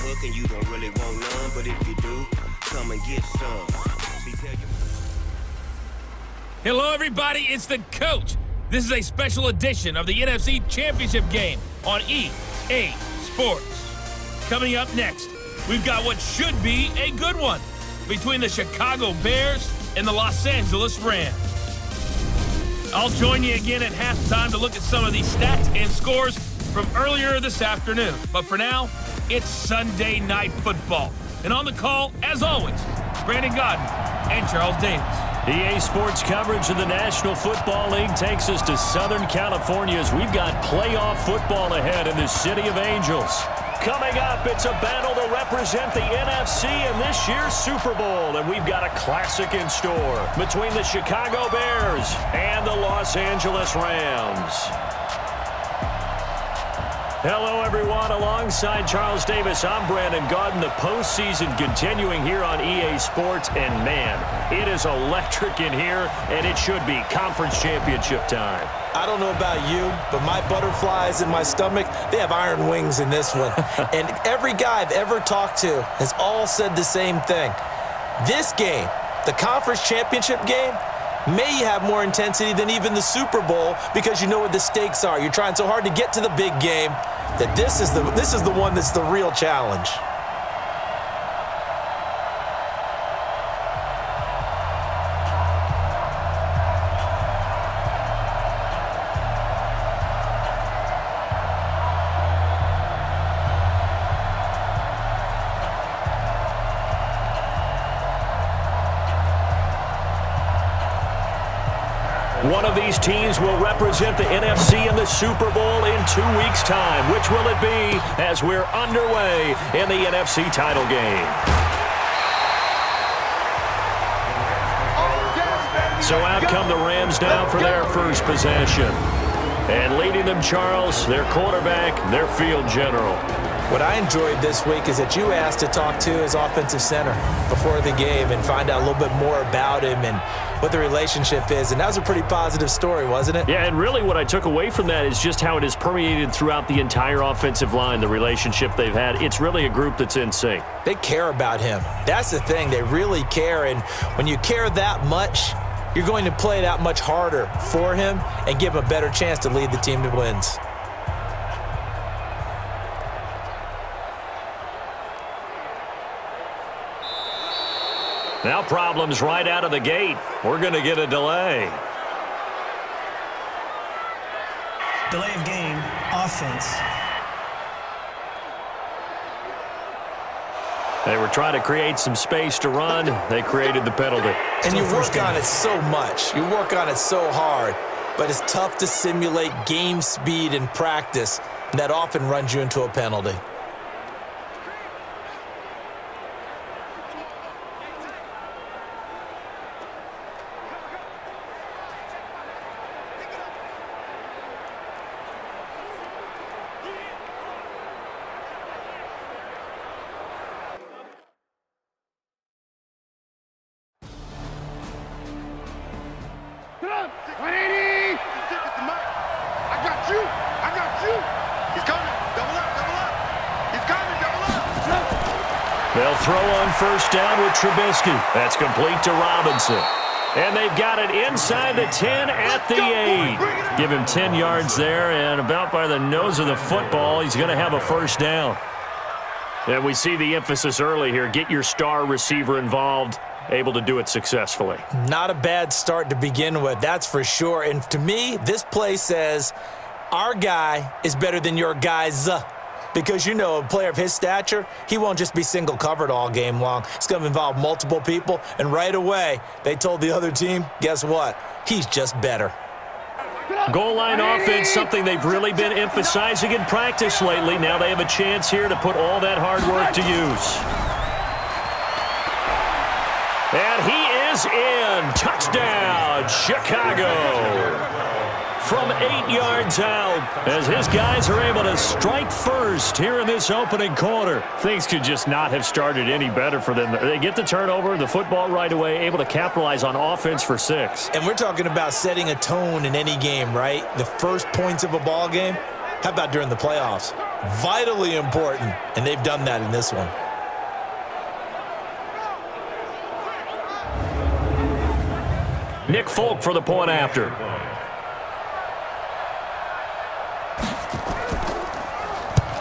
hook and you don't really want none, but if you do, come and get some. See, tell you. Hello, everybody. It's the coach. This is a special edition of the NFC Championship game on EA Sports. Coming up next, we've got what should be a good one between the Chicago Bears and the Los Angeles Rams. I'll join you again at halftime to look at some of these stats and scores from earlier this afternoon. But for now, it's Sunday Night Football. And on the call, as always, Brandon Godden and Charles Davis. EA Sports coverage of the National Football League takes us to Southern California as we've got playoff football ahead in the City of Angels. Coming up, it's a battle to represent the NFC in this year's Super Bowl, and we've got a classic in store between the Chicago Bears and the Los Angeles Rams. Hello, everyone. Alongside Charles Davis, I'm Brandon Godden. The postseason continuing here on EA Sports, and man, it is electric in here, and it should be conference championship time. I don't know about you, but my butterflies in my stomach, they have iron wings in this one. And every guy I've ever talked to has all said the same thing. This game, the conference championship game, may have more intensity than even the Super Bowl because you know what the stakes are. You're trying so hard to get to the big game that this is the one that's the real challenge. One of these teams will represent the NFC in the Super Bowl in 2 weeks' time. Which will it be as we're underway in the NFC title game? So out come the Rams now for their first possession. And leading them, Charles, their quarterback, their field general. What I enjoyed this week is that you asked to talk to his offensive center before the game and find out a little bit more about him and what the relationship is. And that was a pretty positive story, wasn't it? Yeah, and really what I took away from that is just how it has permeated throughout the entire offensive line, the relationship they've had. It's really a group that's in sync. They care about him. That's the thing. They really care. And when you care that much, you're going to play that much harder for him and give him a better chance to lead the team to wins. Now problems right out of the gate. We're going to get a delay. Delay of game, offense. They were trying to create some space to run. They created the penalty. And you work on it so much. You work on it so hard. But it's tough to simulate game speed in practice. And that often runs you into a penalty. They'll throw on first down with Trubisky. That's complete to Robinson. And they've got it inside the 10 at the 8. Give him 10 yards there, and about by the nose of the football, he's going to have a first down. And we see the emphasis early here. Get your star receiver involved, able to do it successfully. Not a bad start to begin with, that's for sure. And to me, this play says our guy is better than your guy's. Because, you know, a player of his stature, he won't just be single covered all game long. It's going to involve multiple people. And right away, they told the other team, guess what? He's just better. Goal line offense, something they've really been emphasizing in practice lately. Now they have a chance here to put all that hard work to use. And he is in. Touchdown, Chicago. From 8 yards out, as his guys are able to strike first here in this opening quarter. Things could just not have started any better for them. They get the turnover, the football right away, able to capitalize on offense for 6. And we're talking about setting a tone in any game, right? The first points of a ball game. How about during the playoffs? Vitally important, and they've done that in this one. Nick Folk for the point after.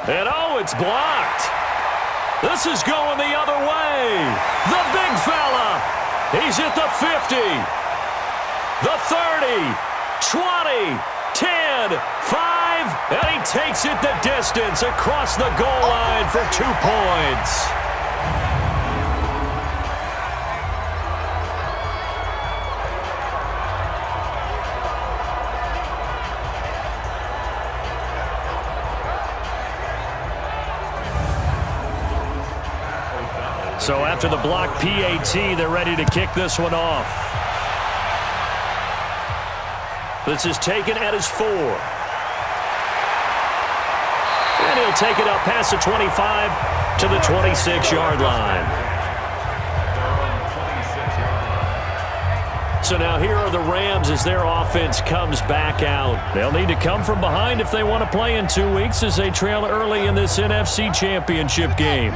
And oh, it's blocked. This is going the other way. The big fella. He's at the 50. The 30. 20. 10. 5. And he takes it the distance across the goal line for 2 points. So after the block PAT, they're ready to kick this one off. This is taken at his 4. And he'll take it up past the 25 to the 26-yard line. So now here are the Rams as their offense comes back out. They'll need to come from behind if they want to play in 2 weeks as they trail early in this NFC Championship game.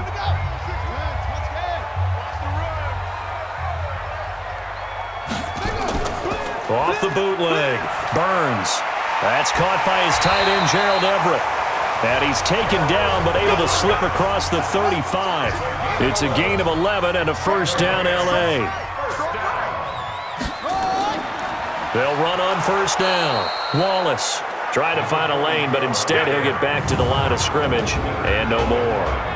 Off the bootleg. Burns. That's caught by his tight end, Gerald Everett. And he's taken down but able to slip across the 35. It's a gain of 11 and a first down L.A. They'll run on first down. Wallace trying to find a lane, but instead he'll get back to the line of scrimmage and no more.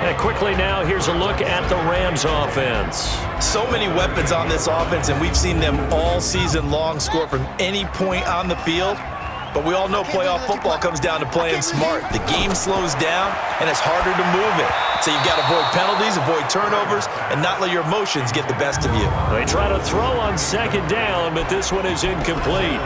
And quickly now, here's a look at the Rams offense. So many weapons on this offense, and we've seen them all season long score from any point on the field. But we all know playoff football comes down to playing smart. The game slows down, and it's harder to move it. So you've got to avoid penalties, avoid turnovers, and not let your emotions get the best of you. They try to throw on second down, but this one is incomplete.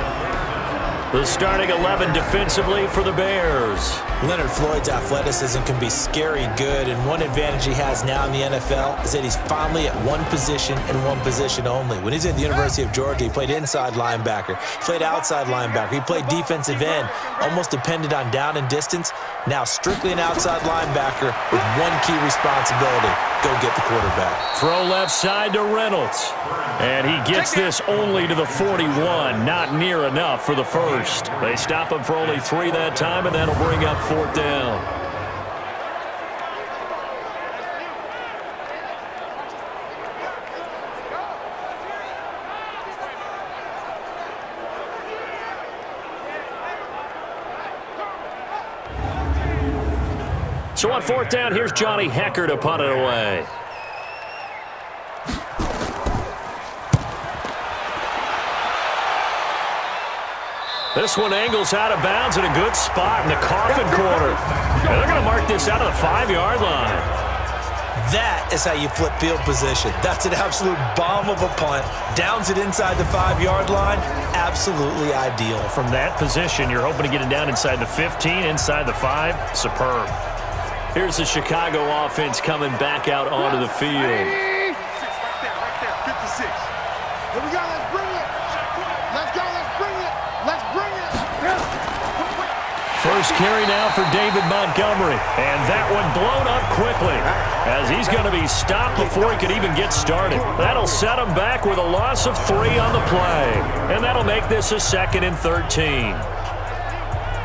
The starting 11 defensively for the Bears. Leonard Floyd's athleticism can be scary good, and one advantage he has now in the NFL is that he's finally at one position and one position only. When he's at the University of Georgia, he played inside linebacker, played outside linebacker, he played defensive end, almost depended on down and distance. Now strictly an outside linebacker with one key responsibility: go get the quarterback. Throw left side to Reynolds. And he gets this only to the 41. Not near enough for the first. They stop him for only 3 that time, and that'll bring up fourth down. So on fourth down, here's Johnny Hecker to punt it away. This one angles out of bounds in a good spot in the coffin corner. And they're going to mark this out of the 5-yard line. That is how you flip field position. That's an absolute bomb of a punt. Downs it inside the 5-yard line. Absolutely ideal. From that position, you're hoping to get it down inside the 15, inside the 5. Superb. Here's the Chicago offense coming back out onto the field. Right there, 56. Here we go, let's bring it. Let's go, let's bring it. Let's bring it. First carry now for David Montgomery. And that one blown up quickly as he's going to be stopped before he could even get started. That'll set him back with a loss of 3 on the play. And that'll make this a 2nd and 13.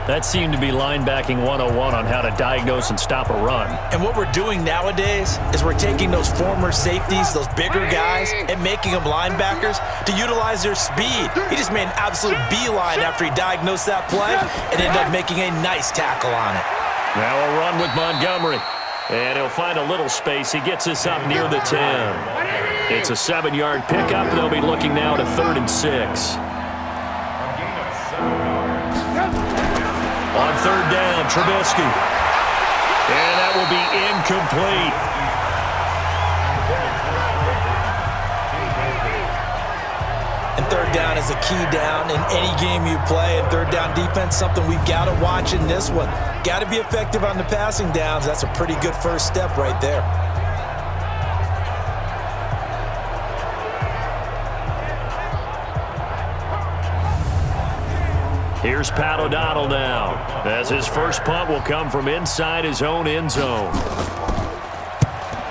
That seemed to be linebacking 101 on how to diagnose and stop a run. And what we're doing nowadays is we're taking those former safeties, those bigger guys, and making them linebackers to utilize their speed. He just made an absolute beeline after he diagnosed that play and ended up making a nice tackle on it. Now a run with Montgomery. And he'll find a little space. He gets us up near the 10. It's a 7-yard pickup. They'll be looking now to 3rd and 6. On 3rd down, Trubisky. And that will be incomplete. And 3rd down is a key down in any game you play. And 3rd down defense, something we've got to watch in this one. Got to be effective on the passing downs. That's a pretty good first step right there. Here's Pat O'Donnell now, as his first punt will come from inside his own end zone.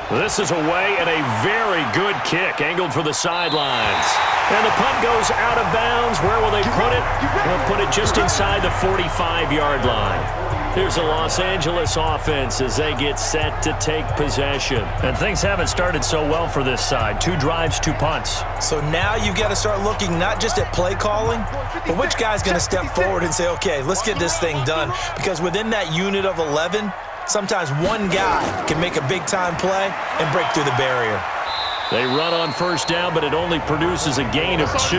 This is away and a very good kick, angled for the sidelines. And the punt goes out of bounds. Where will they put it? They'll put it just inside the 45-yard line. Here's the Los Angeles offense as they get set to take possession. And things haven't started so well for this side. 2 drives, 2 punts. So now you've got to start looking not just at play calling, but which guy's going to step forward and say, okay, let's get this thing done. Because within that unit of 11, sometimes one guy can make a big-time play and break through the barrier. They run on first down, but it only produces a gain of 2.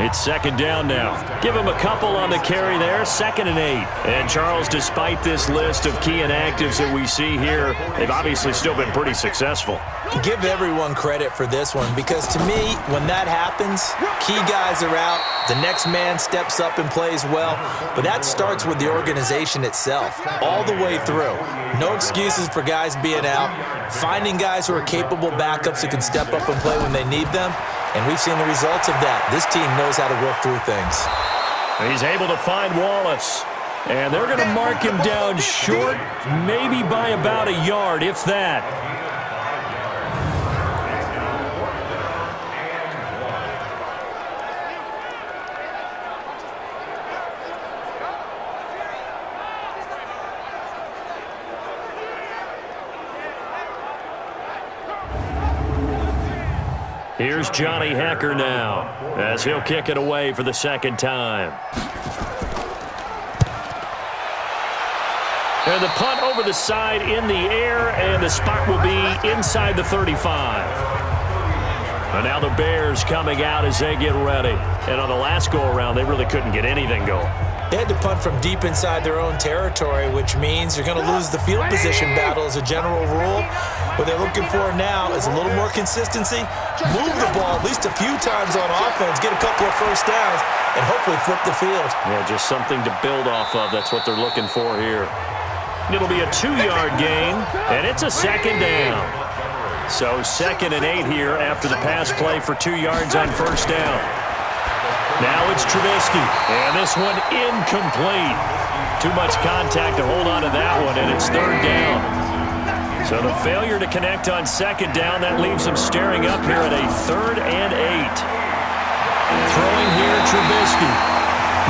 It's second down now. Give them a couple on the carry there, 2nd and 8. And Charles, despite this list of key inactives that we see here, they've obviously still been pretty successful. Give everyone credit for this one, because to me, when that happens, key guys are out, the next man steps up and plays well, but that starts with the organization itself, all the way through. No excuses for guys being out, finding guys who are capable backups who can step up and play when they need them, and we've seen the results of that. This team knows how to work through things. He's able to find Wallace, and they're going to mark him down short, maybe by about a yard, if that. Here's Johnny Hacker now, as he'll kick it away for the second time. And the punt over the side in the air, and the spot will be inside the 35. And now the Bears coming out as they get ready. And on the last go-around, they really couldn't get anything going. They had to punt from deep inside their own territory, which means you're going to lose the field position battle as a general rule. What they're looking for now is a little more consistency, move the ball at least a few times on offense, get a couple of first downs, and hopefully flip the field. Yeah, just something to build off of. That's what they're looking for here. It'll be a 2-yard gain, and it's a second down. So 2nd and 8 here after the pass play for 2 yards on first down. Now it's Trubisky, and this one incomplete. Too much contact to hold on to that one, and it's 3rd down. So the failure to connect on 2nd down, that leaves them staring up here at a 3rd and 8. Throwing here, Trubisky.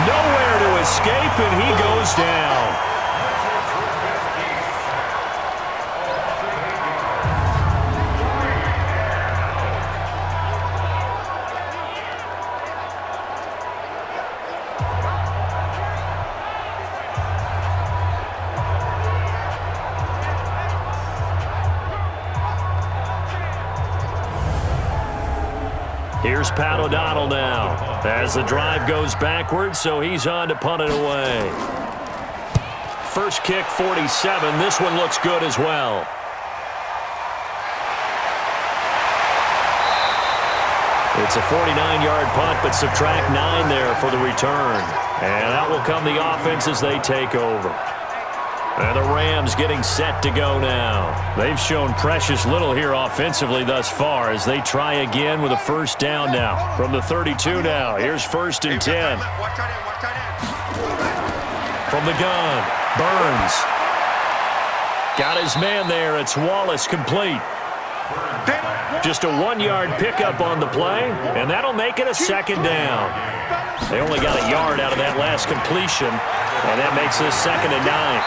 Nowhere to escape, and he goes down. Here's Pat O'Donnell now as the drive goes backwards, so he's on to punt it away. First kick, 47. This one looks good as well. It's a 49-yard punt, but subtract 9 there for the return. And out will come the offense as they take over. And the Rams getting set to go now. They've shown precious little here offensively thus far as they try again with a first down now. From the 32 now, here's 1st and 10. From the gun, Burns. Got his man there. It's Wallace complete. Just a 1-yard pickup on the play, and that'll make it a 2nd down. They only got a yard out of that last completion, and that makes this 2nd and 9.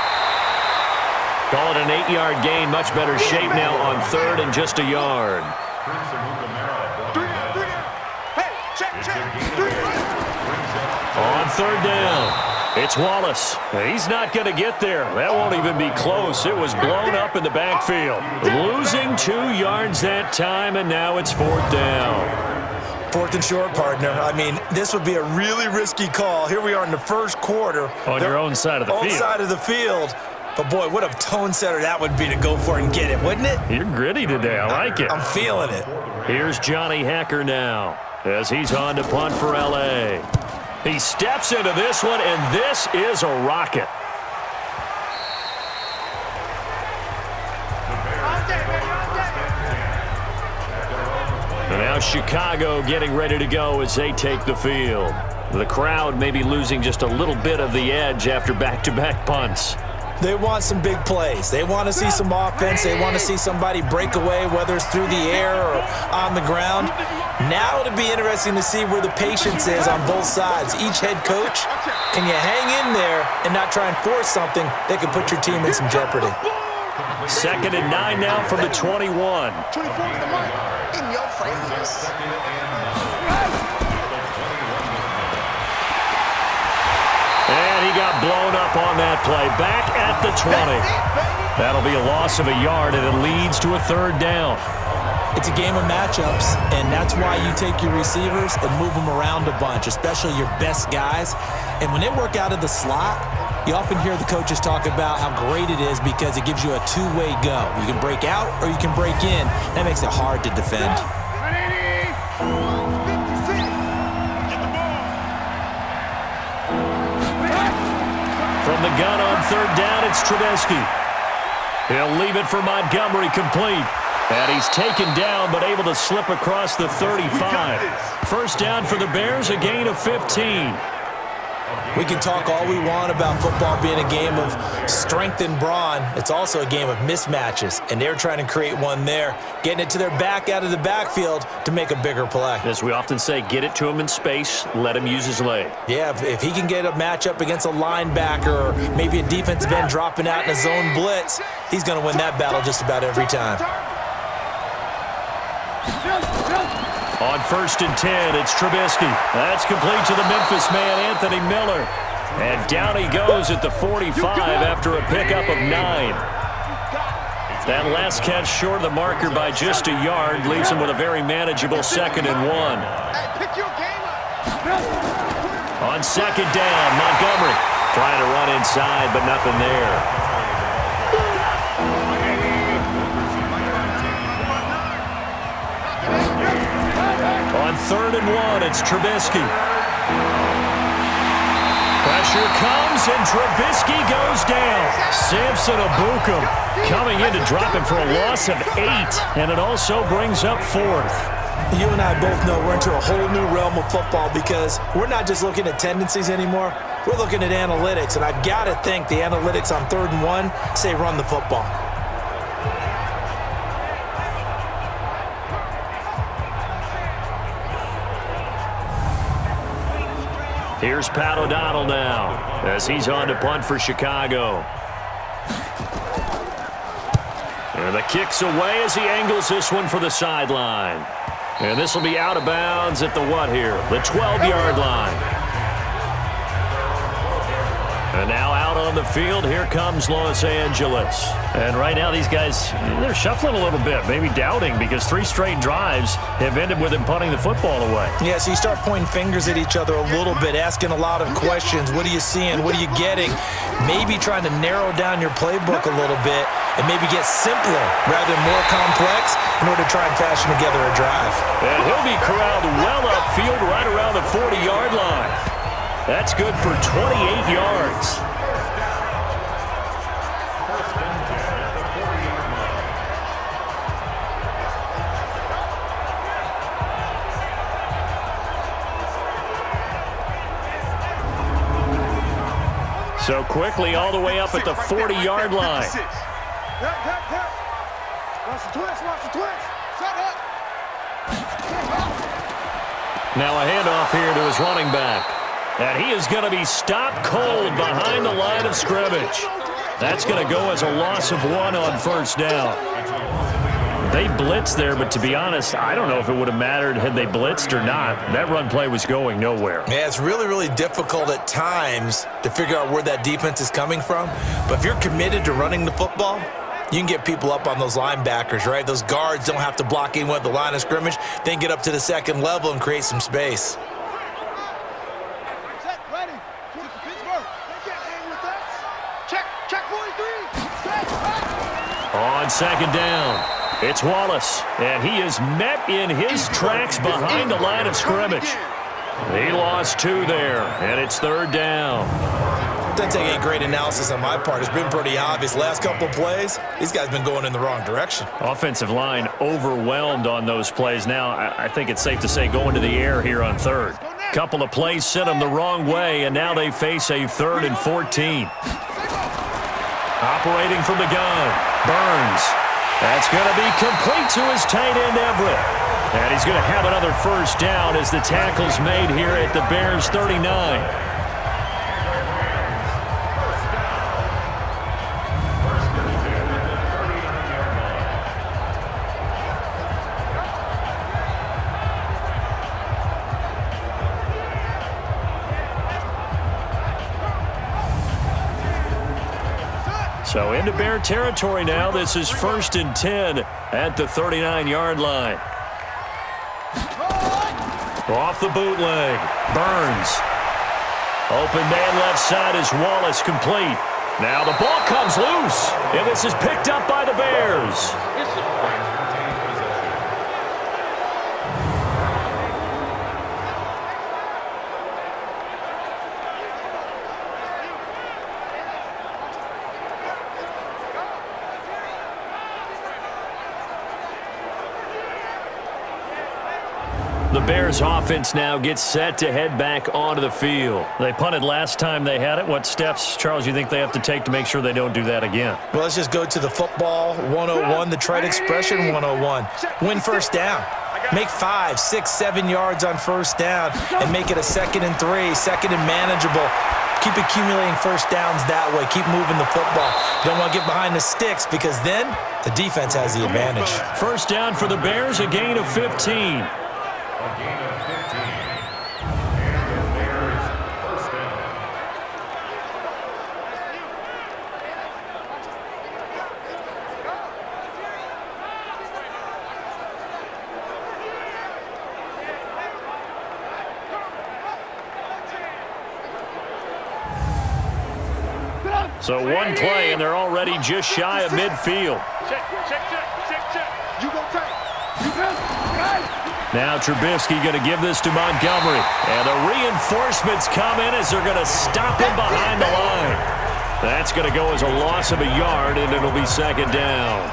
Call it an 8-yard gain. Much better shape now on 3rd and just a yard. On 3rd down, it's Wallace. He's not going to get there. That won't even be close. It was blown up in the backfield. Losing 2 yards that time, and now it's 4th down. 4th and short, partner. I mean, this would be a really risky call. Here we are in the first quarter. On your own side of the field. Own side of the field. But, boy, what a tone setter that would be to go for it and get it, wouldn't it? You're gritty today. I like it. I'm feeling it. Here's Johnny Hacker now as he's on to punt for L.A. He steps into this one, and this is a rocket. And now Chicago getting ready to go as they take the field. The crowd may be losing just a little bit of the edge after back-to-back punts. They want some big plays. They want to see some offense. They want to see somebody break away, whether it's through the air or on the ground. Now it'll be interesting to see where the patience is on both sides. Each head coach, can you hang in there and not try and force something that could put your team in some jeopardy? 2nd and 9 now from the 21. 24 is the mark. In your face. And he got blown up on that play. Back at the 20. That'll be a loss of a yard, and it leads to a 3rd down. It's a game of matchups, and that's why you take your receivers and move them around a bunch, especially your best guys. And when they work out of the slot, you often hear the coaches talk about how great it is because it gives you a two-way go. You can break out or you can break in. That makes it hard to defend. From the gun on 3rd down, it's Trubisky. He'll leave it for Montgomery complete. And he's taken down but able to slip across the 35. 1st down for the Bears, a gain of 15. We can talk all we want about football being a game of strength and brawn. It's also a game of mismatches, and they're trying to create one there, getting it to their back out of the backfield to make a bigger play. As we often say, get it to him in space, let him use his leg. Yeah, if he can get a matchup against a linebacker or maybe a defensive end dropping out in a zone blitz, he's going to win that battle just about every time. On 1st and 10, it's Trubisky. That's complete to the Memphis man, Anthony Miller. And down he goes at the 45 after a pickup of 9. That last catch short of the marker by just a yard leaves him with a very manageable 2nd and 1. On 2nd down, Montgomery trying to run inside, but nothing there. On 3rd and 1, it's Trubisky. Pressure comes, and Trubisky goes down. Samson Abukum coming in to drop him for a loss of 8, and it also brings up 4th. You and I both know we're into a whole new realm of football because we're not just looking at tendencies anymore. We're looking at analytics, and I've got to think the analytics on 3rd and 1 say run the football. Here's Pat O'Donnell now as he's on to punt for Chicago. And the kick's away as he angles this one for the sideline. And this will be out of bounds at the what here? The 12-yard line. And now out on the field, here comes Los Angeles. And right now these guys, they're shuffling a little bit, maybe doubting because 3 straight drives have ended with him punting the football away. Yeah, so you start pointing fingers at each other a little bit, asking a lot of questions. What are you seeing? What are you getting? Maybe trying to narrow down your playbook a little bit and maybe get simpler rather than more complex in order to try and fashion together a drive. And he'll be corralled well upfield right around the 40-yard line. That's good for 28 yards. So quickly all the way up at the 40-yard line. Watch the twist, watch the twist. Set up. Now a handoff here to his running back. And he is going to be stopped cold behind the line of scrimmage. That's going to go as a loss of 1 on 1st down. They blitzed there, but to be honest, I don't know if it would have mattered had they blitzed or not. That run play was going nowhere. Yeah, it's really, really difficult at times to figure out where that defense is coming from. But if you're committed to running the football, you can get people up on those linebackers, right? Those guards don't have to block in with the line of scrimmage. They can get up to the 2nd level and create some space. On 2nd down, it's Wallace, and he is met in his tracks behind the line of scrimmage. He lost 2 there, and it's 3rd down. Doesn't take any great analysis on my part. It's been pretty obvious. Last couple of plays, these guys been going in the wrong direction. Offensive line overwhelmed on those plays. Now, I think it's safe to say going to the air here on third. Couple of plays sent them the wrong way, and now they face a 3rd and 14. Operating from the gun, Burns. That's going to be complete to his tight end, Everett. And he's going to have another first down as the tackle's made here at the Bears' 39. So into Bear territory now. This is 1st and 10 at the 39-yard line. Off the bootleg. Burns. Open man left side is Wallace, complete. Now the ball comes loose, and this is picked up by the Bears. The Bears offense now gets set to head back onto the field. They punted last time they had it. What steps, Charles, you think they have to take to make sure they don't do that again? Well, let's just go to the football 101, the trite expression 101. Win first down. Make 5, 6, 7 yards on first down and make it a 2nd and 3, 2nd and manageable. Keep accumulating first downs that way. Keep moving the football. You don't want to get behind the sticks because then the defense has the advantage. First down for the Bears, a gain of 15. So one play, and they're already just shy of midfield. Now Trubisky going to give this to Montgomery. And the reinforcements come in as they're going to stop him behind the line. That's going to go as a loss of a yard, and it'll be 2nd down.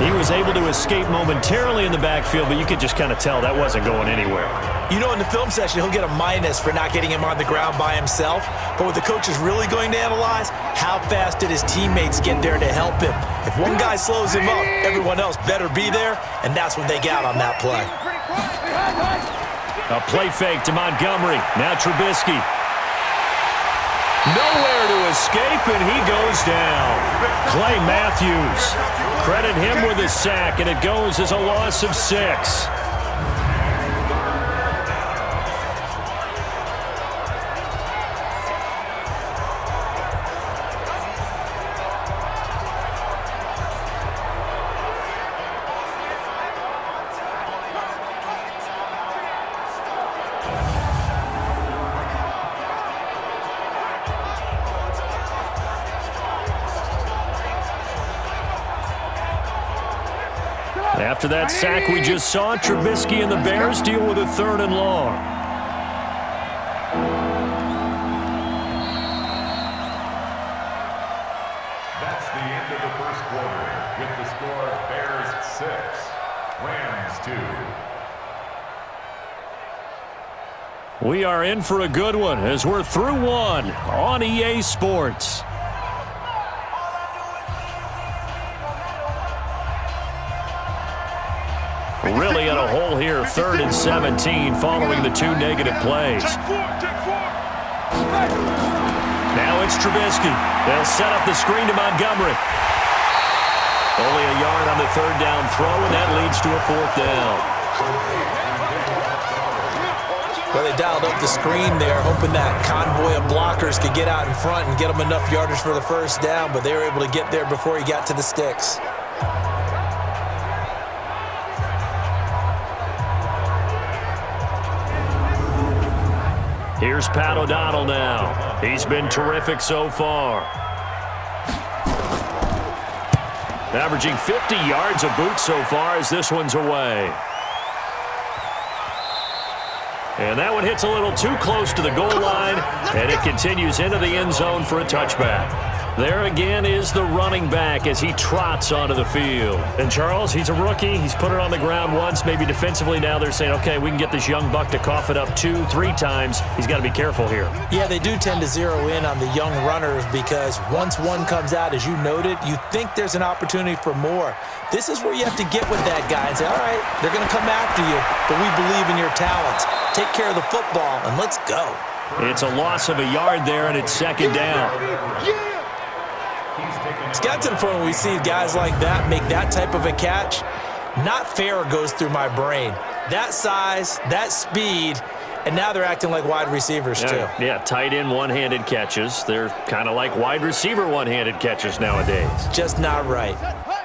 He was able to escape momentarily in the backfield, but you could just kind of tell that wasn't going anywhere. You know, in the film session, he'll get a minus for not getting him on the ground by himself. But what the coach is really going to analyze, how fast did his teammates get there to help him? If one guy slows him up, everyone else better be there, and that's what they got on that play. A play fake to Montgomery. Now Trubisky. Nowhere to escape, and he goes down. Clay Matthews. Credit him with a sack, and it goes as a loss of 6. After that sack we just saw, Trubisky and the Bears deal with a 3rd and long. That's the end of the first quarter with the score Bears 6, Rams 2. We are in for a good one as we're through one on EA Sports. Really in a hole here, 3rd and 17 following the 2 negative plays. Now it's Trubisky. They'll set up the screen to Montgomery. Only a yard on the 3rd down throw, and that leads to a 4th down. Well, they dialed up the screen there, hoping that convoy of blockers could get out in front and get them enough yardage for the first down, but they were able to get there before he got to the sticks. Here's Pat O'Donnell now. He's been terrific so far. Averaging 50 yards a boot so far as this one's away. And that one hits a little too close to the goal line, and it continues into the end zone for a touchback. There again is the running back as he trots onto the field. And Charles, he's a rookie. He's put it on the ground once. Maybe defensively now they're saying, okay, we can get this young buck to cough it up 2-3 times. He's got to be careful here. Yeah, they do tend to zero in on the young runners because once one comes out, as you noted, you think there's an opportunity for more. This is where you have to get with that guy and say, all right, they're going to come after you, but we believe in your talents. Take care of the football, and let's go. It's a loss of a yard there, and it's second down. It's got to the point where we see guys like that make that type of a catch. Not fair goes through my brain. That size, that speed, and now they're acting like wide receivers too. Yeah, tight end one-handed catches. They're kind of like wide receiver one-handed catches nowadays. Just not right.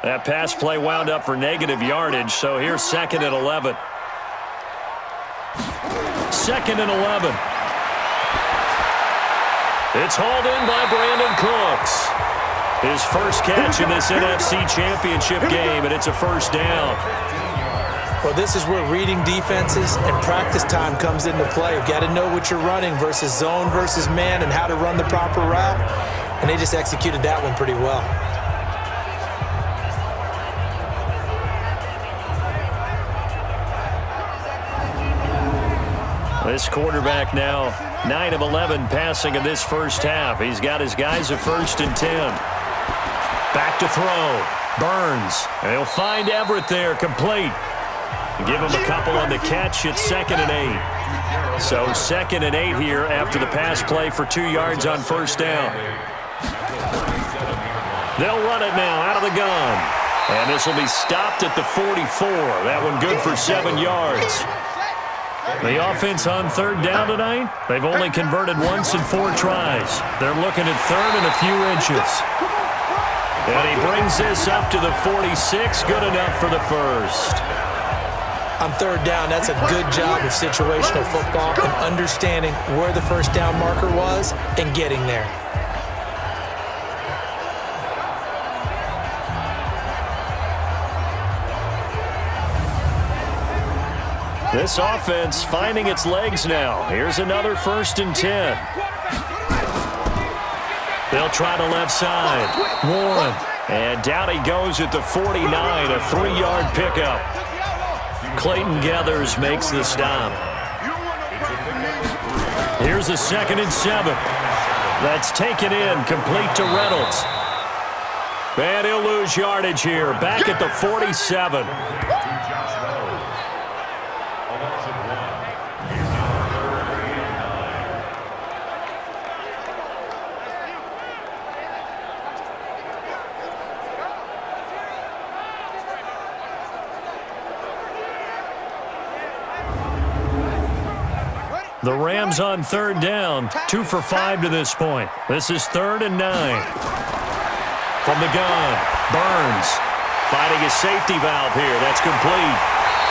That pass play wound up for negative yardage, so here's 2nd and 11. 2nd and 11. It's hauled in by Brandon Cooks. His first catch in this NFC Championship game, and it's a first down. Well, this is where reading defenses and practice time comes into play. You've got to know what you're running versus zone versus man and how to run the proper route, and they just executed that one pretty well. This quarterback now 9 of 11 passing in this first half. He's got his guys at 1st and 10. Back to throw. Burns. And he'll find Everett there, complete. Give him a couple on the catch. It's 2nd and 8. So 2nd and 8 here after the pass play for 2 yards on first down. They'll run it now out of the gun. And this will be stopped at the 44. That one good for 7 yards. The offense on 3rd down tonight, they've only converted once in 4 tries. They're looking at 3rd and a few inches. And he brings this up to the 46. Good enough for the first. On 3rd down, that's a good job of situational football and understanding where the first down marker was and getting there. This offense finding its legs now. Here's another 1st and 10. They'll try the left side. Warren. And down he goes at the 49, a 3-yard pickup. Clayton Geathers makes the stop. Here's a 2nd and 7. That's taken in, complete to Reynolds. And he'll lose yardage here, back at the 47. The Rams on 3rd down, 2 for 5 to this point. This is 3rd and 9. From the gun, Burns fighting a safety valve here. That's complete.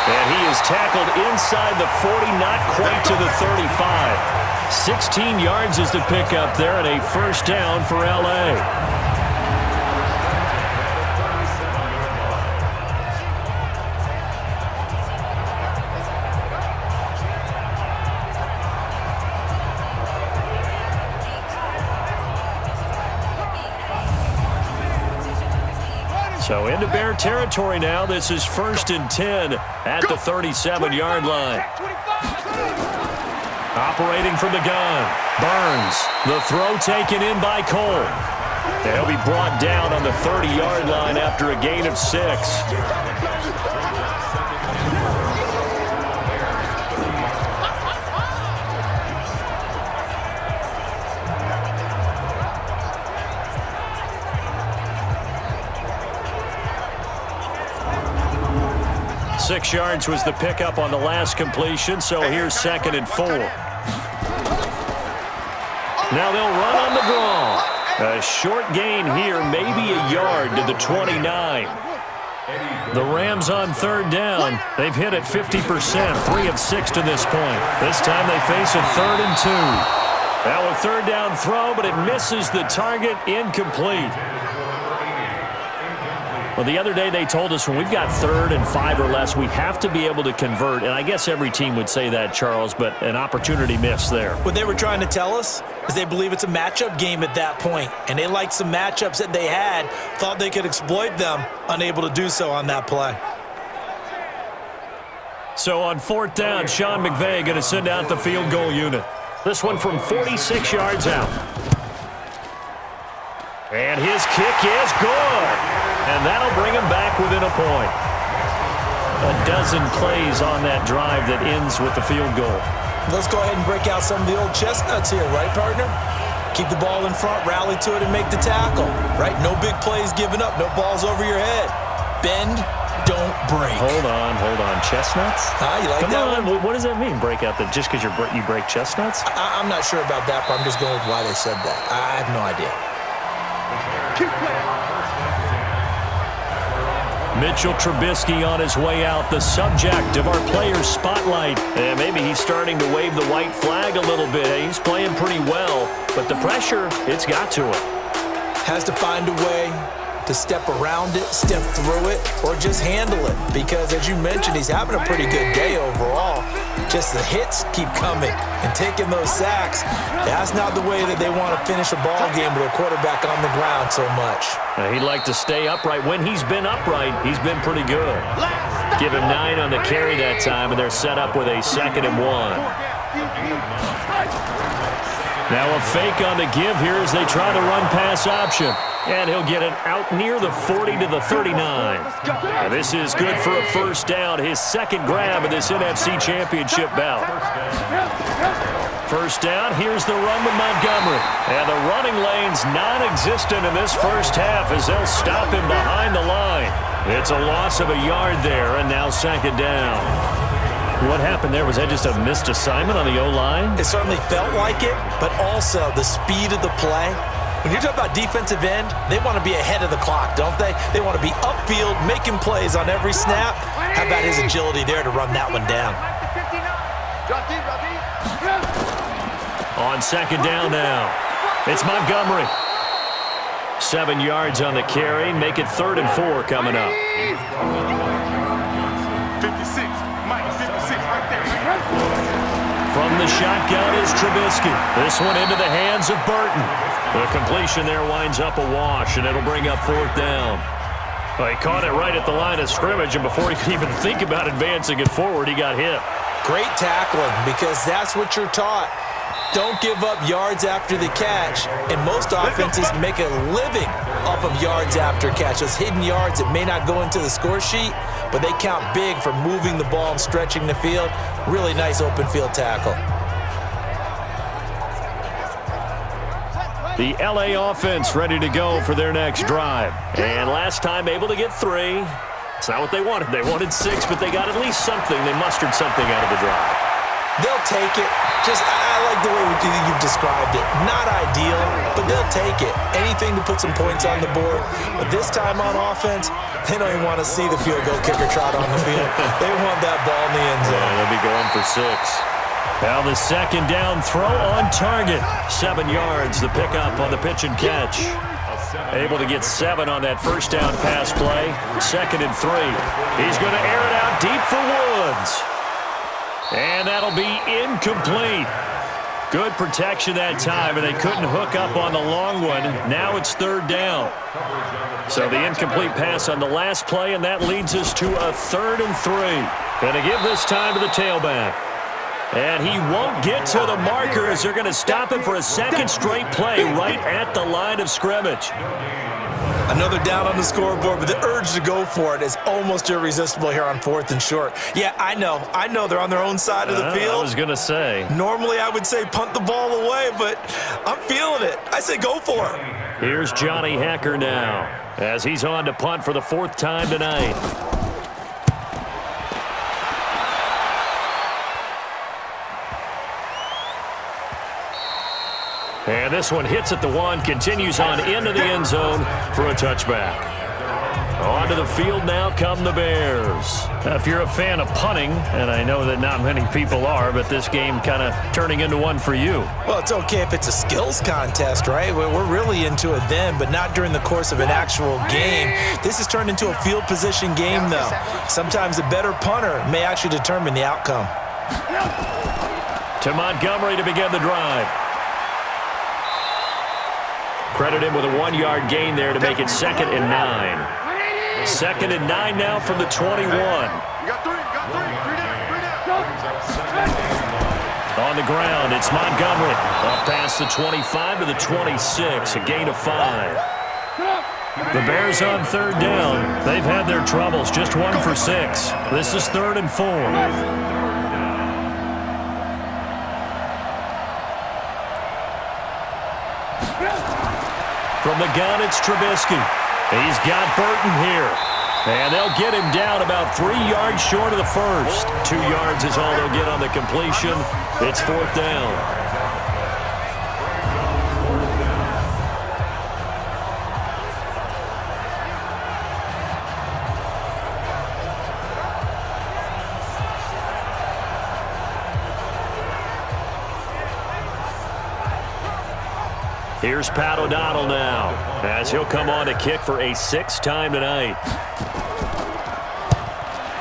And he is tackled inside the 40, not quite to the 35. 16 yards is the pickup there and a first down for L.A. So into Bear territory now. This is 1st and 10 at the 37-yard line. Operating from the gun, Burns. The throw taken in by Cole. And he'll be brought down on the 30-yard line after a gain of 6. Six yards was the pickup on the last completion, so here's 2nd and 4. Now they'll run on the draw. A short gain here, maybe a yard to the 29. The Rams on 3rd down. They've hit it 50%, 3 of 6 to this point. This time they face a 3rd and 2. Now a 3rd down throw, but it misses the target, incomplete. Well, the other day they told us when we've got 3rd and 5 or less, we have to be able to convert. And I guess every team would say that, Charles, but an opportunity missed there. What they were trying to tell us is they believe it's a matchup game at that point, and they liked some matchups that they had, thought they could exploit them, unable to do so on that play. So on 4th down, Sean McVay going to send out the field goal unit. This one from 46 yards out. And his kick is good. And that'll bring him back within a point. A dozen plays on that drive that ends with the field goal. Let's go ahead and break out some of the old chestnuts here, right, partner? Keep the ball in front, rally to it, and make the tackle, right? No big plays given up, no balls over your head. Bend, don't break. Hold on. Chestnuts? You like Come that on. one? What does that mean, break out just because you break chestnuts? I'm not sure about that, but I'm just going with why they said that. I have no idea. Mitchell Trubisky on his way out, the subject of our players' spotlight. And maybe he's starting to wave the white flag a little bit. He's playing pretty well, but the pressure, it's got to him. Has to find a way to step around it, step through it, or just handle it. Because as you mentioned, he's having a pretty good day overall. Just the hits keep coming and taking those sacks. That's not the way that they want to finish a ball game with a quarterback on the ground so much. He'd like to stay upright. When he's been upright, he's been pretty good. Give him 9 on the carry that time, and they're set up with a 2nd and 1. Now a fake on the give here as they try the run-pass option. And he'll get it out near the 40 to the 39. And this is good for a 1st down, his 2nd grab of this NFC Championship bout. 1st down, here's the run with Montgomery. And the running lane's non-existent in this 1st half as they'll stop him behind the line. It's a loss of a yard there, and now 2nd down. What happened there? Was that just a missed assignment on the O-line? It certainly felt like it, but also the speed of the play. When you're talking about defensive end, they want to be ahead of the clock, don't they? They want to be upfield, making plays on every snap. How about his agility there to run that one down? On 2nd down now, it's Montgomery. 7 yards on the carry, make it 3rd and 4 coming up. 56, Mike, 56 right there. From the shotgun is Trubisky. This one into the hands of Burton. The completion there winds up a wash, and it'll bring up 4th down. Well, he caught it right at the line of scrimmage, and before he could even think about advancing it forward, he got hit. Great tackling, because that's what you're taught. Don't give up yards after the catch, and most offenses make a living off of yards after catch. Those hidden yards that may not go into the score sheet, but they count big for moving the ball and stretching the field. Really nice open field tackle. The LA offense ready to go for their next drive. And last time able to get 3. It's not what they wanted. They wanted 6, but they got at least something. They mustered something out of the drive. They'll take it. I like the way you've described it. Not ideal, but they'll take it. Anything to put some points on the board. But this time on offense, they don't even want to see the field goal kicker trot on the field. They want that ball in the end zone. Yeah, they'll be going for 6. Now the 2nd down throw on target. 7 yards, the pickup on the pitch and catch. Able to get 7 on that 1st down pass play. 2nd and 3. He's going to air it out deep for Woods. And that'll be incomplete. Good protection that time, and they couldn't hook up on the long one. Now it's 3rd down. So the incomplete pass on the last play, and that leads us to a 3rd and 3. Going to give this time to the tailback. And he won't get to the marker as they're going to stop him for a 2nd straight play right at the line of scrimmage. Another down on the scoreboard, but the urge to go for it is almost irresistible here on 4th and short. Yeah, I know they're on their own side of the field. I was going to say. Normally I would say punt the ball away, but I'm feeling it. I say go for it. Here's Johnny Hecker now as he's on to punt for the 4th time tonight. And this one hits at the 1, continues on into the end zone for a touchback. Onto the field now come the Bears. Now, if you're a fan of punting, and I know that not many people are, but this game kind of turning into one for you. Well, it's okay if it's a skills contest, right? We're really into it then, but not during the course of an actual game. This has turned into a field position game, though. Sometimes the better punter may actually determine the outcome. To Montgomery to begin the drive. Credit him with a 1-yard gain there to make it 2nd and 9. 2nd and 9 now from the 21. On the ground, it's Montgomery. Up past the 25 to the 26, a gain of 5. The Bears on 3rd down. They've had their troubles, just 1 for 6. This is 3rd and 4. From the gun, it's Trubisky. He's got Burton here. And they'll get him down about 3 yards short of the first. 2 yards is all they'll get on the completion. It's 4th down. Here's Pat O'Donnell now, as he'll come on to kick for a 6th time tonight.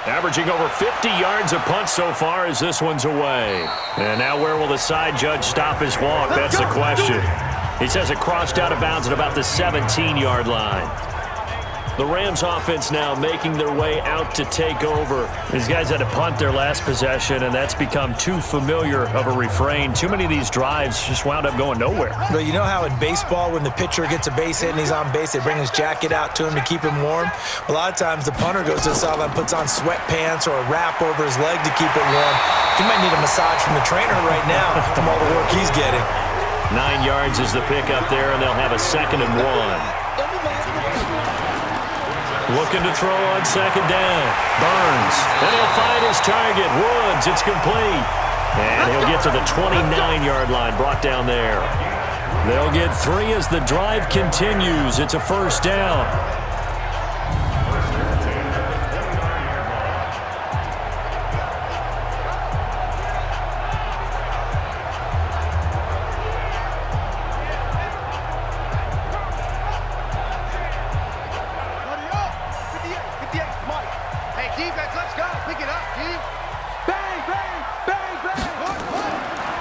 Averaging over 50 yards a punt so far as this one's away. And now where will the side judge stop his walk? That's the question. He says it crossed out of bounds at about the 17-yard line. The Rams offense now making their way out to take over. These guys had to punt their last possession, and that's become too familiar of a refrain. Too many of these drives just wound up going nowhere. But you know how in baseball, when the pitcher gets a base hit and he's on base, they bring his jacket out to him to keep him warm? A lot of times the punter goes to the sideline, puts on sweatpants or a wrap over his leg to keep it warm. He might need a massage from the trainer right now from all the work he's getting. 9 yards is the pickup there, and they'll have a 2nd and 1. Looking to throw on 2nd down. Burns. And he'll find his target. Woods. It's complete. And he'll get to the 29-yard line. Brought down there. They'll get 3 as the drive continues. It's a 1st down.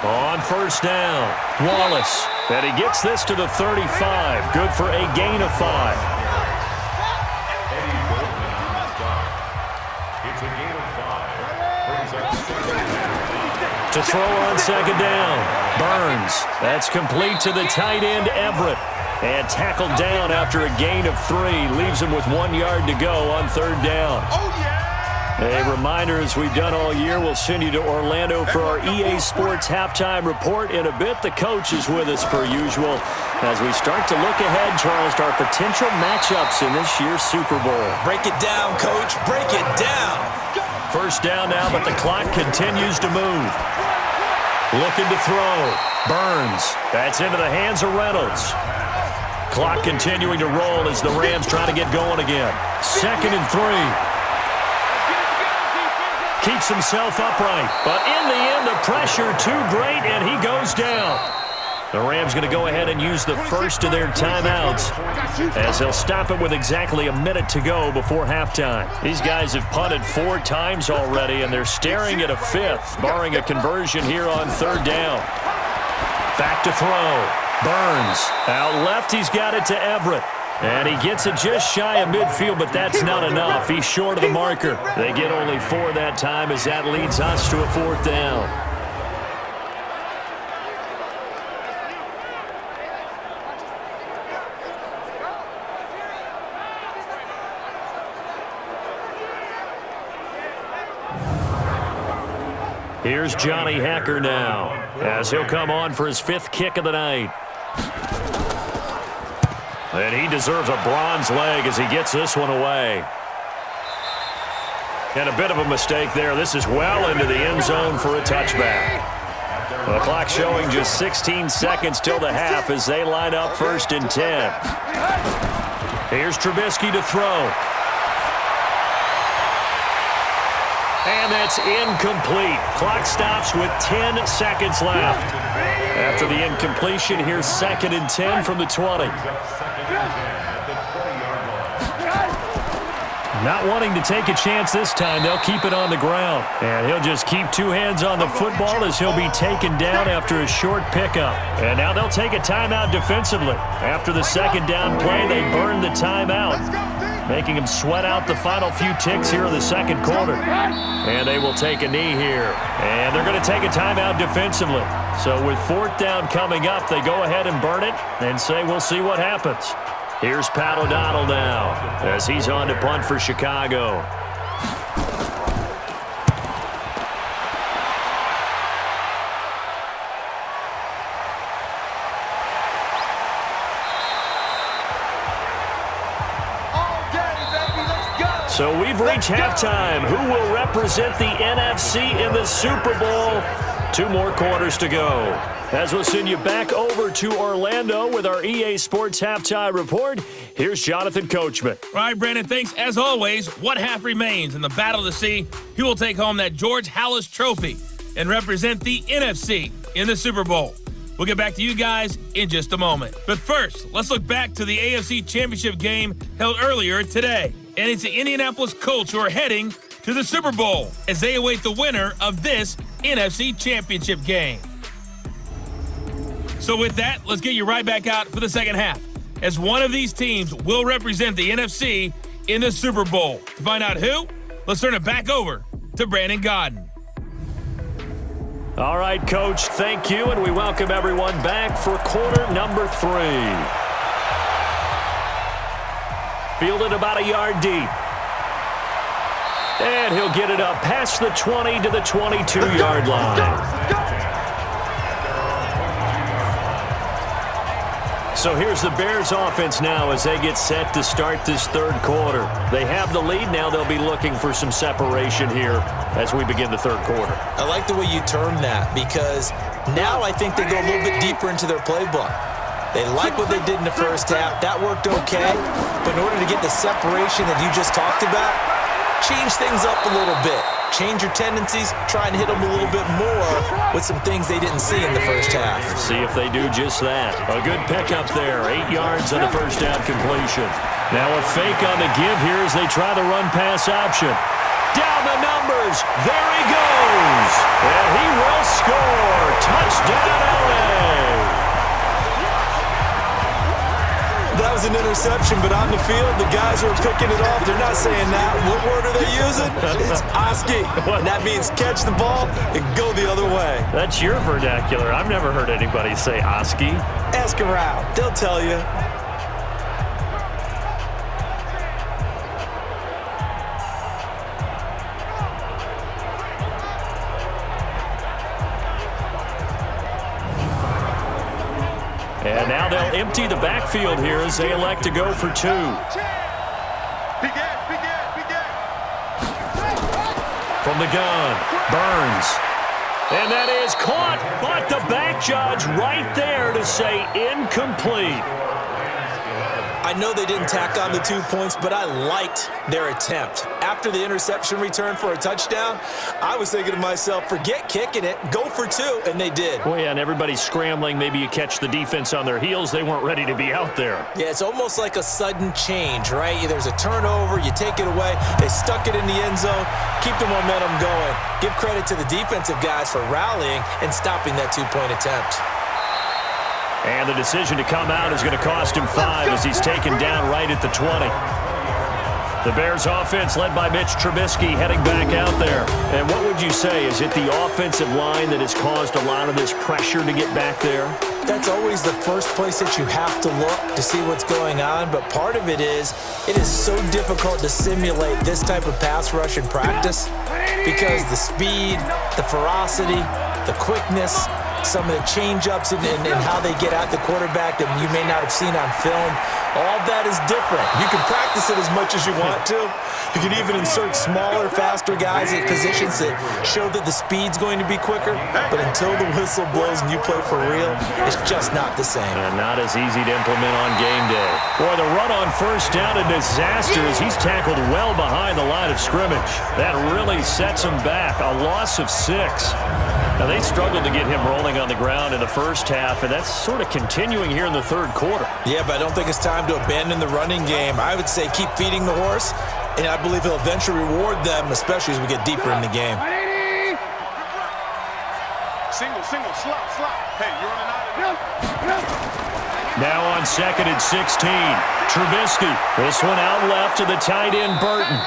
On 1st down, Wallace. And he gets this to the 35. Good for a gain of 5. To throw on 2nd down, Burns. That's complete to the tight end, Everett. And tackled down after a gain of 3. Leaves him with 1 yard to go on 3rd down. A reminder, as we've done all year, we'll send you to Orlando for our EA Sports halftime report in a bit. The coach is with us per usual as we start to look ahead, Charles, to our potential matchups in this year's Super Bowl. Break it down, Coach. Break it down. 1st down now, but the clock continues to move. Looking to throw. Burns. That's into the hands of Reynolds. Clock continuing to roll as the Rams try to get going again. 2nd and 3. Keeps himself upright, but in the end, the pressure too great, and he goes down. The Rams going to go ahead and use the first of their timeouts as they'll stop it with exactly a minute to go before halftime. These guys have punted 4 times already, and they're staring at a 5th, barring a conversion here on 3rd down. Back to throw. Burns. Out left, he's got it to Everett. And he gets it just shy of midfield, but that's not enough. He's short of the marker. They get only 4 that time as that leads us to a 4th down. Here's Johnny Hacker now as he'll come on for his 5th kick of the night. And he deserves a bronze leg as he gets this one away. And a bit of a mistake there. This is well into the end zone for a touchback. The clock showing just 16 seconds till the half as they line up 1st and 10. Here's Trubisky to throw. that's incomplete. Clock stops with 10 seconds left. After the incompletion, here's 2nd and 10 from the 20. Not wanting to take a chance this time, they'll keep it on the ground. And he'll just keep 2 hands on the football as he'll be taken down after a short pickup. And now they'll take a timeout defensively. After the 2nd down play, they burn the timeout, making them sweat out the final few ticks here in the 2nd quarter. And they will take a knee here. And they're going to take a timeout defensively. So with 4th down coming up, they go ahead and burn it and say we'll see what happens. Here's Pat O'Donnell now as he's on to punt for Chicago. So we've reached halftime. Who will represent the NFC in the Super Bowl? 2 more quarters to go. As we'll send you back over to Orlando with our EA Sports Halftime Report, here's Jonathan Coachman. All right, Brandon, thanks. As always, one half remains in the battle to see who will take home that George Halas Trophy and represent the NFC in the Super Bowl. We'll get back to you guys in just a moment. But first, let's look back to the AFC Championship game held earlier today. And it's the Indianapolis Colts who are heading to the Super Bowl as they await the winner of this NFC Championship game. So with that, let's get you right back out for the second half, as one of these teams will represent the NFC in the Super Bowl. To find out who, let's turn it back over to Brandon Godden. All right, Coach, thank you, and we welcome everyone back for quarter number 3. Fielded about a yard deep. And he'll get it up past the 20 to the 22-yard line. So here's the Bears offense now as they get set to start this 3rd quarter. They have the lead. Now they'll be looking for some separation here as we begin the 3rd quarter. I like the way you term that, because now I think they go a little bit deeper into their playbook. They like what they did in the first half. That worked okay. But in order to get the separation that you just talked about, change things up a little bit. Change your tendencies, try and hit them a little bit more with some things they didn't see in the first half. See if they do just that. A good pickup there. 8 yards on the first down completion. Now a fake on the give here as they try the run-pass option. Down the numbers. There he goes. And he will score. Touchdown, LA. That was an interception, but on the field, the guys who are picking it off, they're not saying that. What word are they using? It's Oski. And that means catch the ball and go the other way. That's your vernacular. I've never heard anybody say Oski. Ask around. They'll tell you. And now they'll empty the backfield here as they elect to go for 2. From the gun, Burns. And that is caught, but the back judge right there to say incomplete. I know they didn't tack on the 2 points, but I liked their attempt. After the interception return for a touchdown, I was thinking to myself, forget kicking it, go for 2, and they did. Oh, yeah, and everybody's scrambling. Maybe you catch the defense on their heels. They weren't ready to be out there. Yeah, it's almost like a sudden change, right? There's a turnover, you take it away, they stuck it in the end zone, keep the momentum going. Give credit to the defensive guys for rallying and stopping that 2-point attempt. And the decision to come out is going to cost him 5 as he's taken down right at the 20. The Bears offense led by Mitch Trubisky heading back out there. And what would you say? Is it the offensive line that has caused a lot of this pressure to get back there? That's always the first place that you have to look to see what's going on. But part of it is so difficult to simulate this type of pass rush in practice because the speed, the ferocity, the quickness, some of the change-ups and how they get at the quarterback that you may not have seen on film. All that is different. You can practice it as much as you want to. You can even insert smaller, faster guys at positions that show that the speed's going to be quicker. But until the whistle blows and you play for real, it's just not the same. And not as easy to implement on game day. Boy, the run on first down, a disaster as he's tackled well behind behind the line of scrimmage. That really sets him back. A loss of 6. Now, they struggled to get him rolling on the ground in the first half, and that's sort of continuing here in the third quarter. Yeah, but I don't think it's time to abandon the running game. I would say keep feeding the horse, and I believe he'll eventually reward them, especially as we get deeper in the game. Single, slot. Hey, you're running out of there. Now on 2nd and 16, Trubisky. This one out left to the tight end, Burton.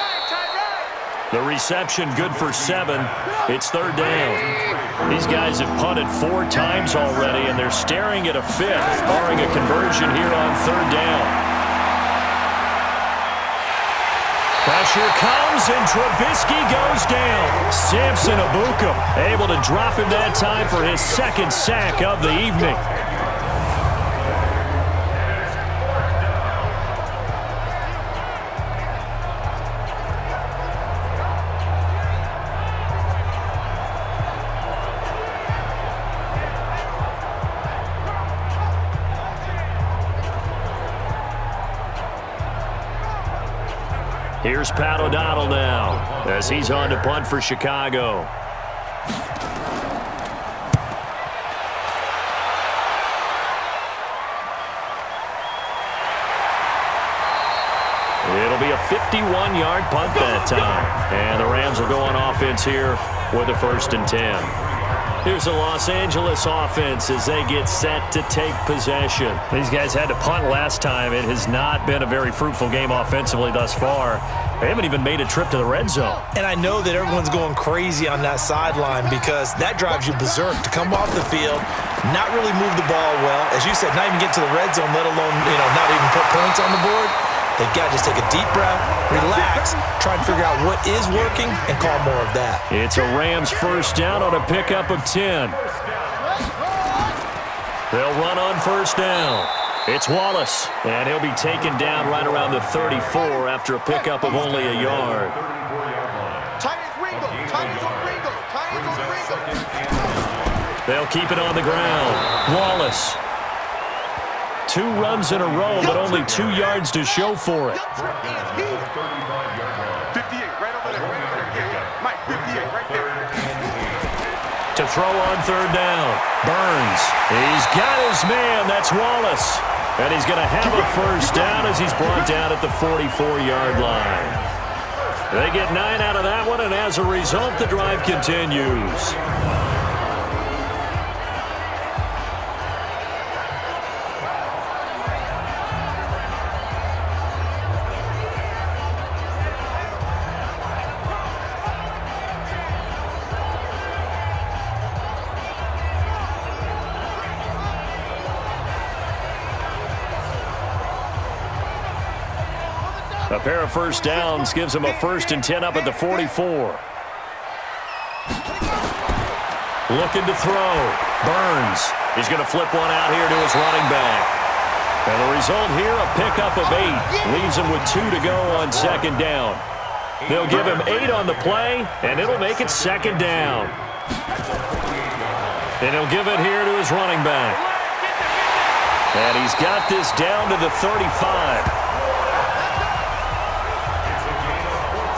The reception good for 7. It's 3rd down. These guys have punted 4 times already, and they're staring at a 5th, barring a conversion here on 3rd down. Pressure comes, and Trubisky goes down. Samson Ebukam able to drop him that time for his 2nd sack of the evening. Here's Pat O'Donnell now as he's on to punt for Chicago. It'll be a 51-yard punt that time. And the Rams will go on offense here with a 1st and 10. Here's the Los Angeles offense as they get set to take possession. These guys had to punt last time. It has not been a very fruitful game offensively thus far. They haven't even made a trip to the red zone. And I know that everyone's going crazy on that sideline because that drives you berserk to come off the field, not really move the ball well. As you said, not even get to the red zone, let alone, not even put points on the board. They've got to just take a deep breath, relax, try and figure out what is working, and call more of that. It's a Rams 1st down on a pickup of 10. They'll run on 1st down. It's Wallace, and he'll be taken down right around the 34 after a pickup of only a yard. They'll keep it on the ground. Wallace. 2 runs in a row, but only 2 yards to show for it. 58, right over there. Mike, 58, right there. To throw on 3rd down. Burns. He's got his man. That's Wallace. And he's going to have a 1st down as he's brought down at the 44-yard line. They get 9 out of that one, and as a result, the drive continues. A pair of 1st downs gives him a 1st and 10 up at the 44. Looking to throw. Burns. He's going to flip one out here to his running back. And the result here, a pickup of 8. Leaves him with 2 to go on 2nd down. They'll give him 8 on the play, and it'll make it 2nd down. And he'll give it here to his running back. And he's got this down to the 35.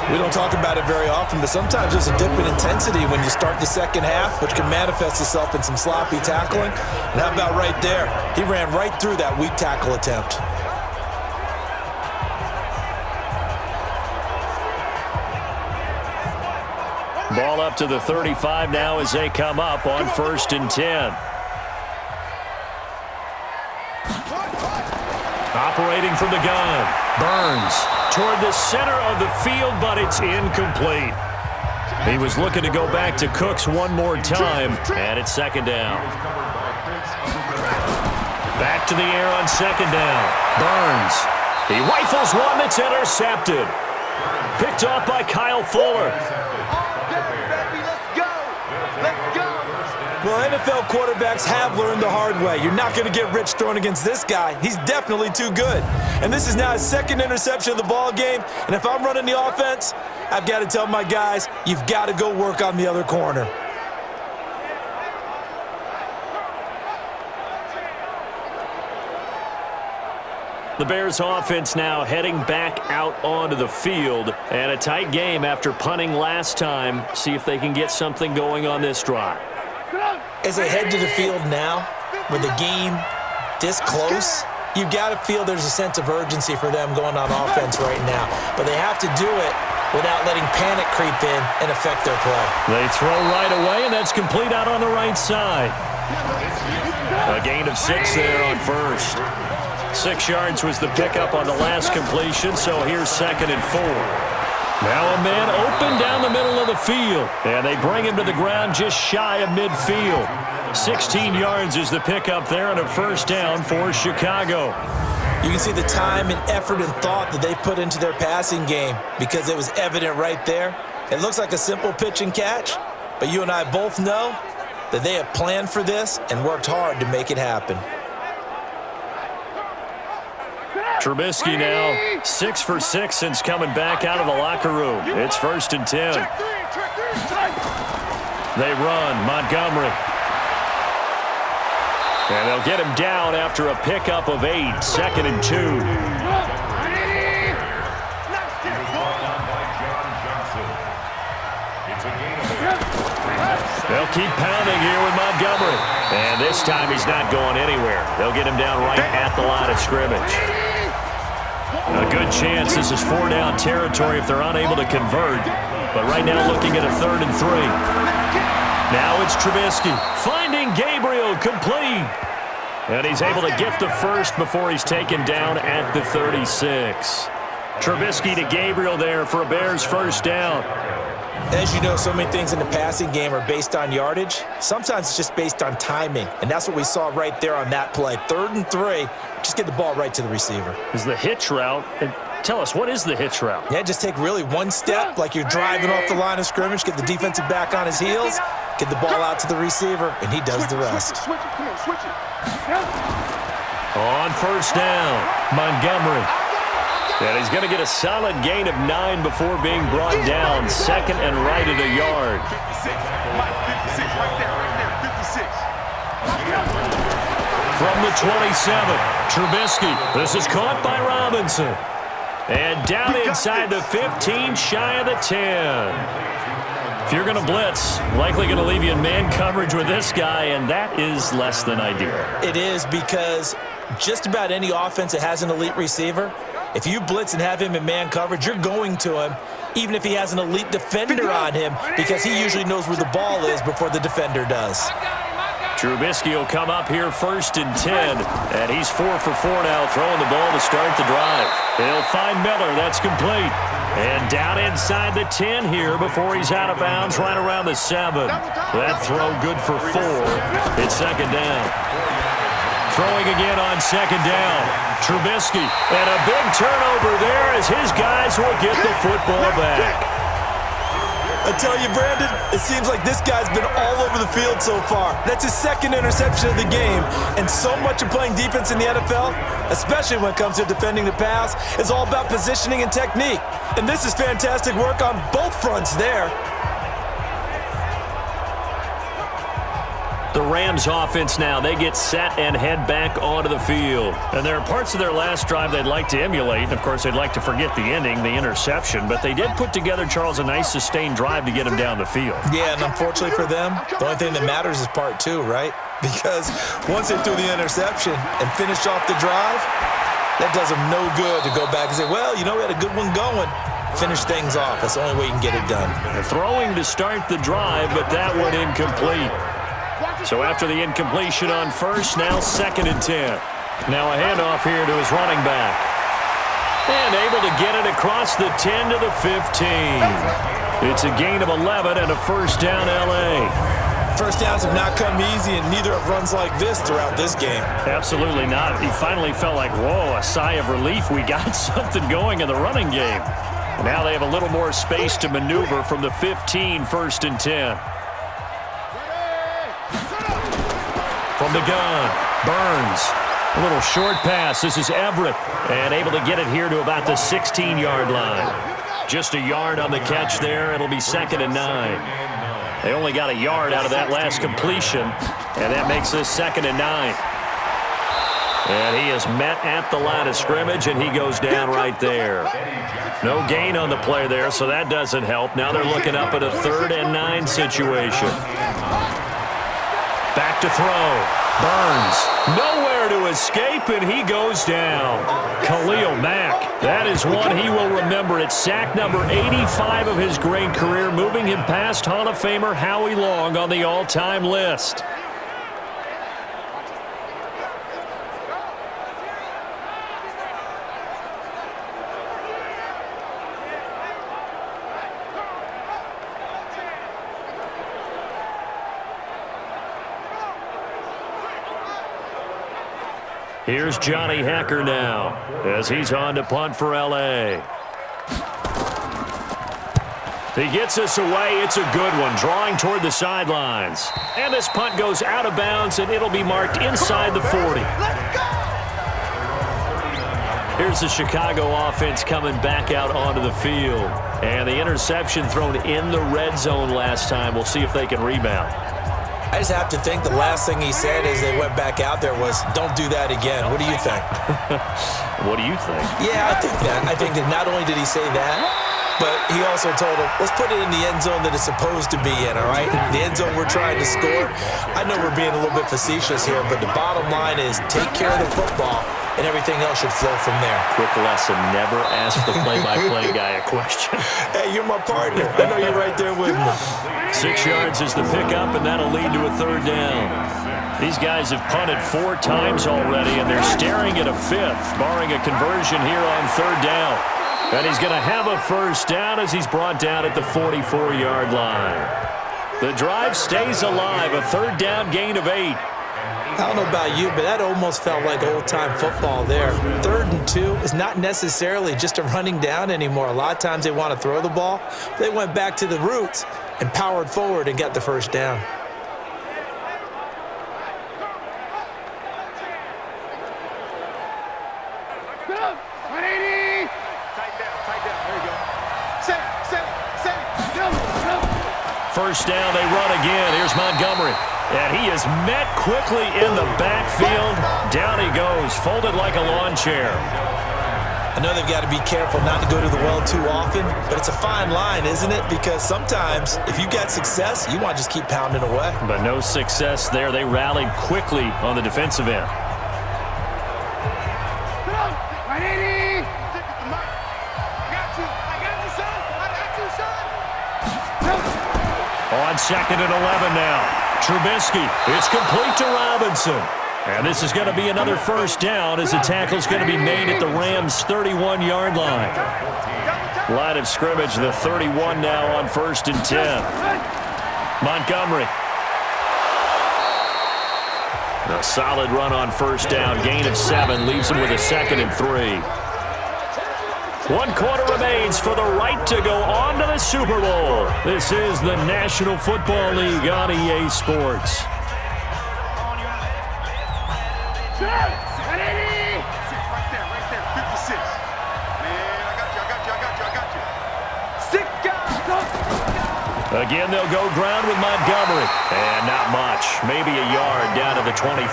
We don't talk about it very often, but sometimes there's a dip in intensity when you start the 2nd half, which can manifest itself in some sloppy tackling. And how about right there? He ran right through that weak tackle attempt. Ball up to the 35 now as they come up on 1st and 10. Operating from the gun. Burns toward the center of the field, but it's incomplete. He was looking to go back to Cooks one more time, and it's 2nd down. Back to the air on 2nd down. Burns. He rifles one that's intercepted. Picked off by Kyle Fuller. Well, NFL quarterbacks have learned the hard way. You're not going to get rich throwing against this guy. He's definitely too good. And this is now his 2nd interception of the ball game. And if I'm running the offense, I've got to tell my guys, you've got to go work on the other corner. The Bears offense now heading back out onto the field. And a tight game after punting last time. See if they can get something going on this drive. As they head to the field now, with the game this close, you've got to feel there's a sense of urgency for them going on offense right now. But they have to do it without letting panic creep in and affect their play. They throw right away, and that's complete out on the right side. A gain of 6 there on first. 6 yards was the pickup on the last completion, so here's 2nd and 4. Now a man open down the middle of the field, and they bring him to the ground just shy of midfield. 16 yards is the pickup there, and a first down for Chicago. You can see the time and effort and thought that they put into their passing game because it was evident right there. It looks like a simple pitch and catch, but you and I both know that they have planned for this and worked hard to make it happen. Trubisky now 6 for 6 since coming back out of the locker room. It's 1st and 10. They run Montgomery. And they'll get him down after a pickup of 8. 2nd and 2. They'll keep pounding here with Montgomery. And this time he's not going anywhere. They'll get him down right at the line of scrimmage. A good chance this is 4-down territory if they're unable to convert. But right now looking at a 3rd and 3. Now it's Trubisky finding Gabriel, complete. And he's able to get the first before he's taken down at the 36. Trubisky to Gabriel there for a Bears first down. As you know, so many things in the passing game are based on yardage. Sometimes it's just based on timing, and that's what we saw right there on that play. 3rd and 3, just get the ball right to the receiver. Is the hitch route, and tell us, what is the hitch route? Yeah, just take really one step, like you're driving off the line of scrimmage, get the defensive back on his heels, get the ball out to the receiver, and he does the rest. Switch it. Come on, switch it. On first down, Montgomery. And he's going to get a solid gain of 9 before being brought down. 2nd and right at a yard. 56. Right there. 56. From the 27, Trubisky. This is caught by Robinson. And down inside the 15, shy of the 10. If you're going to blitz, likely going to leave you in man coverage with this guy, and that is less than ideal. It is, because just about any offense that has an elite receiver, if you blitz and have him in man coverage, you're going to him, even if he has an elite defender on him, because he usually knows where the ball is before the defender does. Trubisky will come up here 1st and 10, and he's 4 for 4 now, throwing the ball to start the drive. He'll find Miller. That's complete. And down inside the 10 here before he's out of bounds right around the 7. That throw good for 4. It's 2nd down. Throwing again on 2nd down. Trubisky. And a big turnover there as his guys will get the football back. I tell you, Brandon, it seems like this guy's been all over the field so far. That's his 2nd interception of the game. And so much of playing defense in the NFL, especially when it comes to defending the pass, is all about positioning and technique. And this is fantastic work on both fronts there. The Rams offense now, they get set and head back onto the field. And there are parts of their last drive they'd like to emulate. And of course, they'd like to forget the ending, the interception. But they did put together, Charles, a nice sustained drive to get him down the field. Yeah, and unfortunately for them, the only thing that matters is part 2, right? Because once they threw the interception and finished off the drive, that does them no good to go back and say, well, you know, we had a good one going. Finish things off. That's the only way you can get it done. They're throwing to start the drive, but that one incomplete. So after the incompletion on first, now 2nd and 10. Now a handoff here to his running back. And able to get it across the 10 to the 15. It's a gain of 11 and a first down L.A. First downs have not come easy, and neither have runs like this throughout this game. Absolutely not. He finally felt like, whoa, a sigh of relief. We got something going in the running game. Now they have a little more space to maneuver from the 15, 1st and 10. From the gun, Burns. A little short pass. This is Everett. And able to get it here to about the 16-yard line. Just a yard on the catch there. It'll be 2nd and 9. They only got a yard out of that last completion. And that makes this 2nd and 9. And he is met at the line of scrimmage, and he goes down right there. No gain on the play there, so that doesn't help. Now they're looking up at a 3rd and 9 situation. Back to throw. Burns. Nowhere to escape, and he goes down. Khalil Mack. That is one he will remember. It's sack number 85 of his great career, moving him past Hall of Famer Howie Long on the all-time list. Here's Johnny Hacker now as he's on to punt for L.A. He gets us away. It's a good one, drawing toward the sidelines. And this punt goes out of bounds, and it'll be marked inside the 40. Here's the Chicago offense coming back out onto the field. And the interception thrown in the red zone last time. We'll see if they can rebound. I just have to think the last thing he said as they went back out there was, don't do that again. What do you think? What do you think? Yeah, I think that. I think that not only did he say that, but he also told him, let's put it in the end zone that it's supposed to be in, all right? The end zone we're trying to score. I know we're being a little bit facetious here, but the bottom line is take care of the football, and everything else should flow from there. Quick lesson, never ask the play-by-play guy a question. Hey, you're my partner. I know you're right there with me. 6 yards is the pickup, and that'll lead to a 3rd down. These guys have punted 4 times already, and they're staring at a 5th, barring a conversion here on 3rd down. And he's going to have a 1st down as he's brought down at the 44-yard line. The drive stays alive, a 3rd down gain of 8. I don't know about you, but that almost felt like old-time football there. 3rd and 2 is not necessarily just a running down anymore. A lot of times they want to throw the ball. They went back to the roots and powered forward and got the 1st down. First down, they run again. Here's Montgomery. And he is met quickly in the backfield. Down he goes, folded like a lawn chair. I know they've got to be careful not to go to the well too often, but it's a fine line, isn't it? Because sometimes if you got success, you want to just keep pounding away. But no success there. They rallied quickly on the defensive end. On 2nd and 11 now. Trubisky. It's complete to Robinson. And this is going to be another 1st down as the tackle's going to be made at the Rams' 31-yard line. Line of scrimmage, the 31 now on 1st and 10. Montgomery. A solid run on 1st down. Gain of 7 leaves him with a 2nd and 3. 1 quarter remains for the right to go on to the Super Bowl. This is the National Football League on EA Sports. Again, they'll go ground with Montgomery. And not much. Maybe a yard down to the 23.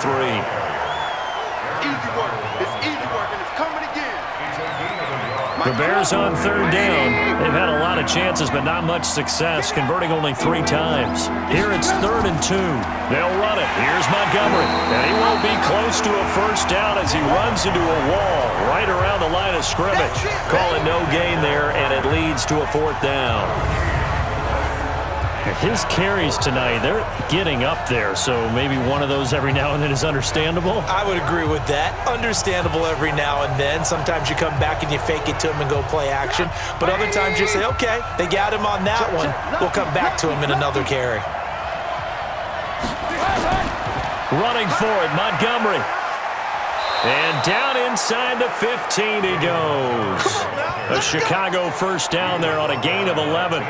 Easy work. It's easy work, and it's coming again. The Bears on 3rd down. They've had a lot of chances, but not much success, converting only 3 times. Here it's 3rd and 2. They'll run it. Here's Montgomery. And he won't be close to a 1st down as he runs into a wall right around the line of scrimmage. Calling no gain there, and it leads to a 4th down. His carries tonight, they're getting up there, so maybe one of those every now and then is understandable. I would agree with that. Understandable every now and then. Sometimes you come back and you fake it to him and go play action. But other times you say, okay, they got him on that one. We'll come back to him in another carry. Running for it, Montgomery. And down inside the 15 he goes. A Chicago 1st down there on a gain of 11.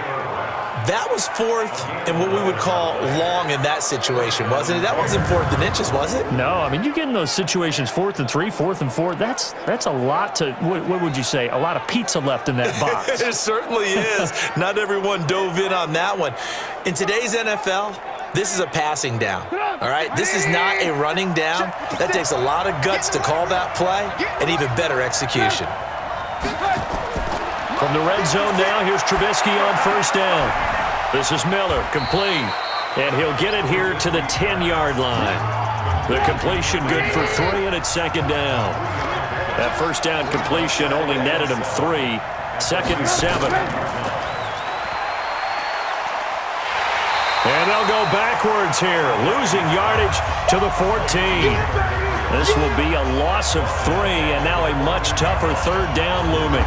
That was 4th and what we would call long in that situation, wasn't it? That wasn't 4th and inches, was it? No, I mean, you get in those situations 4th and 3, 4th and 4. That's a lot to, what would you say, a lot of pizza left in that box. It certainly is. Not everyone dove in on that one. In today's NFL, This is a passing down, all right? This is not a running down. That takes a lot of guts to call that play and even better execution. From the red zone now, here's Trubisky on first down. This is Miller, complete. And he'll get it here to the 10-yard line. The completion good for 3, and it's second down. That first down completion only netted him 3. Second and 7. And they'll go backwards here, losing yardage to the 14. This will be a loss of 3, and now a much tougher third down looming.